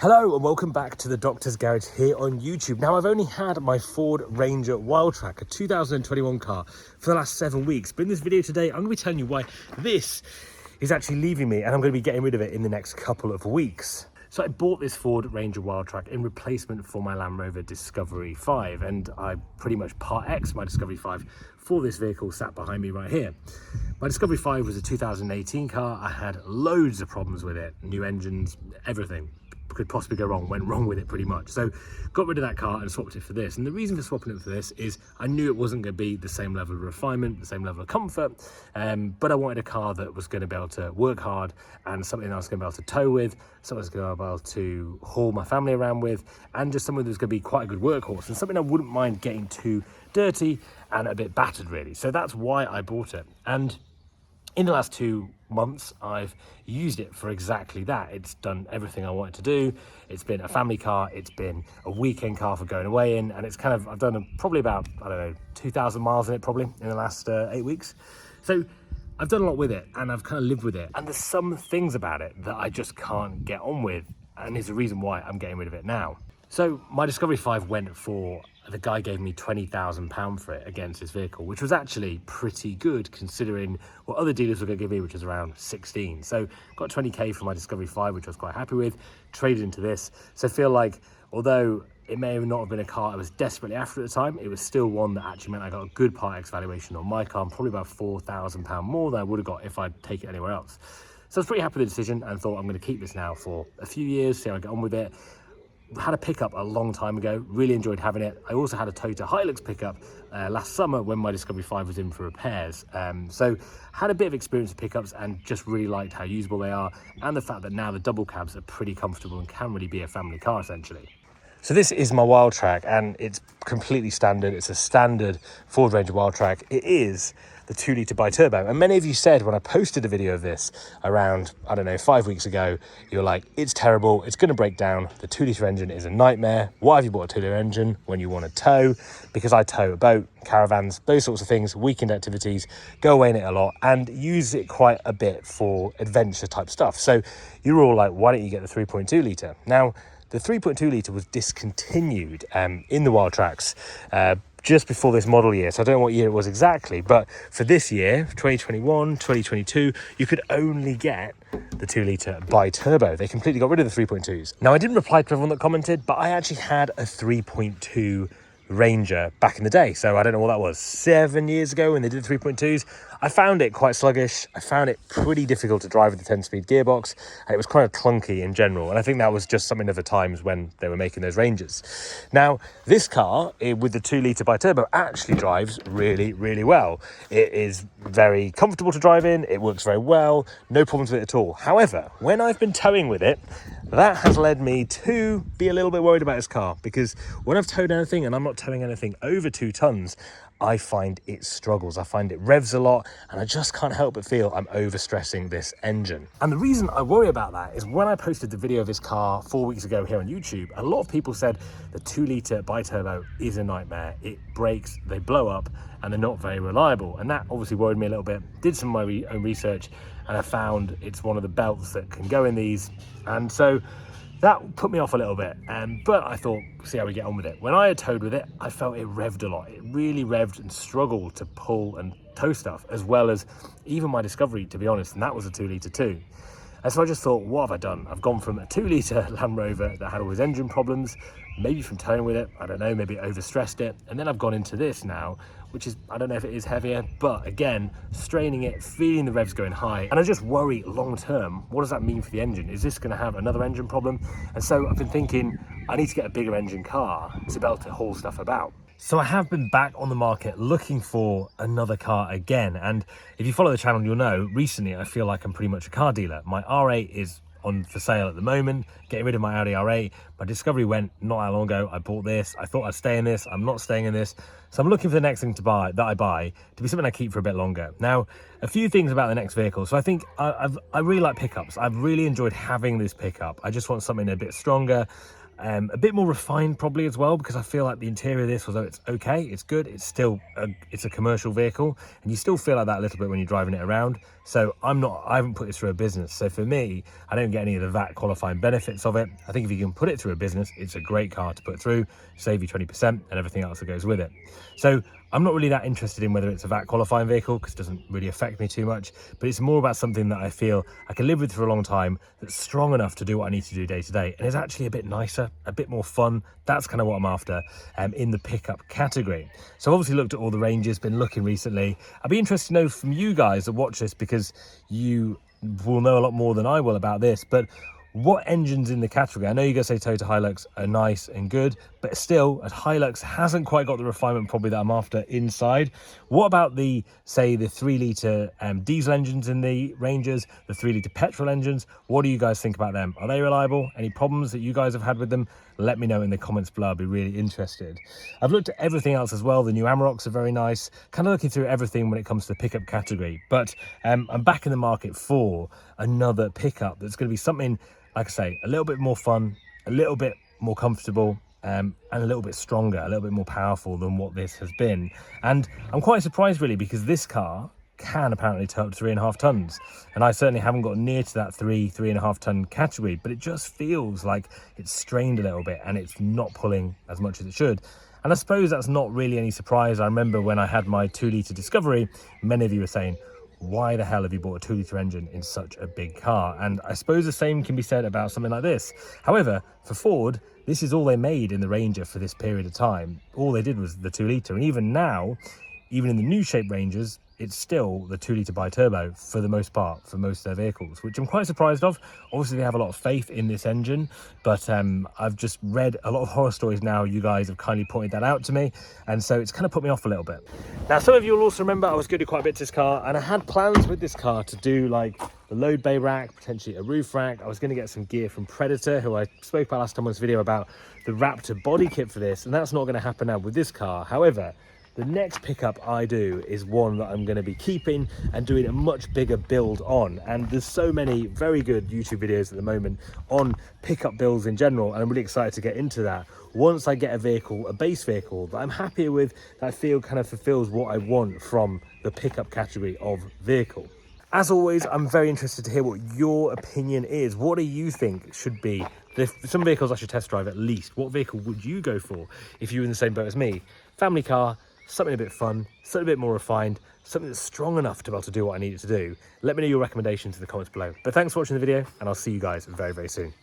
Hello and welcome back to the Doctor's Garage here on YouTube. Now, I've only had my Ford Ranger Wildtrak, a 2021 car, for the last 7 weeks. But in this video today, I'm going to be telling you why this is actually leaving me and I'm going to be getting rid of it in the next couple of weeks. So I bought this Ford Ranger Wildtrak in replacement for my Land Rover Discovery 5, and I pretty much part X my Discovery 5 for this vehicle sat behind me right here. My Discovery 5 was a 2018 car. I had loads of problems with it, new engines, everything could possibly go wrong, went wrong with it pretty much. So got rid of that car and swapped it for this. And the reason for swapping it for this is I knew it wasn't going to be the same level of refinement, the same level of comfort, but I wanted a car that was going to be able to work hard and something I was going to be able to tow with, something I was going to be able to haul my family around with, and just something that was going to be quite a good workhorse and something I wouldn't mind getting too dirty and a bit battered really. So that's why I bought it. And in the last 2 months, I've used it for exactly that. It's done everything I wanted to do. It's been a family car, it's been a weekend car for going away in, and it's kind of, I've done probably about, 2,000 miles in it probably in the last 8 weeks. So I've done a lot with it and I've kind of lived with it. And there's some things about it that I just can't get on with, and is the reason why I'm getting rid of it now. So my Discovery 5 went for, the guy gave me £20,000 for it against this vehicle, which was actually pretty good considering what other dealers were going to give me, which was around 16. So got 20k for my Discovery 5, which I was quite happy with, traded into this. So I feel like, although it may not have been a car I was desperately after at the time, it was still one that actually meant I got a good part X valuation on my car, probably about £4,000 more than I would have got if I'd taken it anywhere else. So I was pretty happy with the decision and thought I'm going to keep this now for a few years, see how I get on with it. Had a pickup a long time ago, really enjoyed having it. I also had a Toyota Hilux pickup last summer when my Discovery 5 was in for repairs. So had a bit of experience with pickups and just really liked how usable they are, and the fact that now the double cabs are pretty comfortable and can really be a family car essentially. So this is my Wildtrak and it's completely standard. It's a standard Ford Ranger Wildtrak. It is the 2-litre bi-turbo. And many of you said when I posted a video of this around, 5 weeks ago, you're like, it's terrible, it's going to break down. The 2-litre engine is a nightmare. Why have you bought a 2-litre engine when you want to tow? Because I tow a boat, caravans, those sorts of things, weekend activities, go away in it a lot and use it quite a bit for adventure type stuff. So you're all like, why don't you get the 3.2 litre? Now, the 3.2 litre was discontinued in the Wildtraks just before this model year. So I don't know what year it was exactly, but for this year, 2021, 2022, you could only get the 2-litre bi-turbo. They completely got rid of the 3.2s. Now, I didn't reply to everyone that commented, but I actually had a 3.2 Ranger back in the day. So I don't know what that was, 7 years ago when they did the 3.2s. I found it quite sluggish. I found it pretty difficult to drive with the 10-speed gearbox, and it was kind of clunky in general. And I think that was just something of the times when they were making those Rangers. Now, this car with the 2-litre bi-turbo actually drives really, really well. It is very comfortable to drive in. It works very well. No problems with it at all. However, when I've been towing with it, that has led me to be a little bit worried about this car, because when I've towed anything, and I'm not towing anything over 2 tons, I find it struggles. I find it revs a lot, and I just can't help but feel I'm overstressing this engine. And the reason I worry about that is when I posted the video of this car 4 weeks ago here on YouTube, a lot of people said the 2-litre bi-turbo is a nightmare. It breaks, they blow up, and they're not very reliable. And that obviously worried me a little bit. Did some of my own research, and I found it's one of the belts that can go in these. And so that put me off a little bit, but I thought, see how we get on with it. When I had towed with it, I felt it revved a lot. It really revved and struggled to pull and tow stuff, as well as even my Discovery, to be honest, and that was a 2-litre too. And so I just thought, what have I done? I've gone from a 2-litre Land Rover that had all these engine problems, maybe from towing with it, I don't know, maybe overstressed it, and then I've gone into this now, which is, I don't know if it is heavier, but again, straining it, feeling the revs going high. And I just worry long term, what does that mean for the engine? Is this gonna have another engine problem? And so I've been thinking, I need to get a bigger engine car to be able to haul stuff about. So I have been back on the market looking for another car again. And if you follow the channel, you'll know recently I feel like I'm pretty much a car dealer. My R8 is on for sale at the moment, getting rid of my Audi R8. My Discovery went not that long ago. I bought this. I thought I'd stay in this. I'm not staying in this. So I'm looking for the next thing to buy that I buy to be something I keep for a bit longer. Now, a few things about the next vehicle. So I think I really like pickups. I've really enjoyed having this pickup. I just want something a bit stronger. A bit more refined probably as well, because I feel like the interior of this, although it's okay, it's good, it's still it's a commercial vehicle, and you still feel like that a little bit when you're driving it around. So I haven't put this through a business, so for me, I don't get any of the VAT qualifying benefits of it. I think if you can put it through a business, it's a great car to put through, save you 20% and everything else that goes with it. So I'm not really that interested in whether it's a VAT qualifying vehicle, because it doesn't really affect me too much, but it's more about something that I feel I can live with for a long time, that's strong enough to do what I need to do day to day, and is actually a bit nicer, a bit more fun. That's kind of what I'm after in the pickup category. So I've obviously looked at all the ranges, been looking recently. I'd be interested to know from you guys that watch this, because you will know a lot more than I will about this, but what engines in the category? I know you're going to say Toyota Hilux are nice and good, but still, a Hilux hasn't quite got the refinement probably that I'm after inside. What about the 3-litre diesel engines in the Rangers, the 3-litre petrol engines? What do you guys think about them? Are they reliable? Any problems that you guys have had with them? Let me know in the comments below. I'd be really interested. I've looked at everything else as well. The new Amaroks are very nice. Kind of looking through everything when it comes to the pickup category. But I'm back in the market for another pickup that's going to be something, like I say, a little bit more fun, a little bit more comfortable, and a little bit stronger, a little bit more powerful than what this has been. And I'm quite surprised really, because this car can apparently tow up to 3.5 tons, and I certainly haven't got near to that 3.5 ton category, but it just feels like it's strained a little bit and it's not pulling as much as it should. And I suppose that's not really any surprise. I remember when I had my 2-litre Discovery, many of you were saying, why the hell have you bought a 2-litre engine in such a big car? And I suppose the same can be said about something like this. However, for Ford, this is all they made in the Ranger for this period of time. All they did was the 2-litre, and even now, even in the new shape Rangers, it's still the 2-litre bi-turbo for the most part, for most of their vehicles, which I'm quite surprised of. Obviously, they have a lot of faith in this engine, but I've just read a lot of horror stories now. You guys have kindly pointed that out to me, and so it's kind of put me off a little bit. Now, some of you will also remember I was going to do quite a bit to this car, and I had plans with this car to do like the load bay rack, potentially a roof rack. I was going to get some gear from Predator, who I spoke about last time on this video about the Raptor body kit for this, and that's not going to happen now with this car. However, the next pickup I do is one that I'm going to be keeping and doing a much bigger build on. And there's so many very good YouTube videos at the moment on pickup builds in general, and I'm really excited to get into that once I get a vehicle, a base vehicle that I'm happier with, that I feel kind of fulfills what I want from the pickup category of vehicle. As always, I'm very interested to hear what your opinion is. What do you think should be some vehicles I should test drive at least? What vehicle would you go for if you were in the same boat as me? Family car, something a bit fun, something a bit more refined, something that's strong enough to be able to do what I need it to do. Let me know your recommendations in the comments below. But thanks for watching the video, and I'll see you guys very, very soon.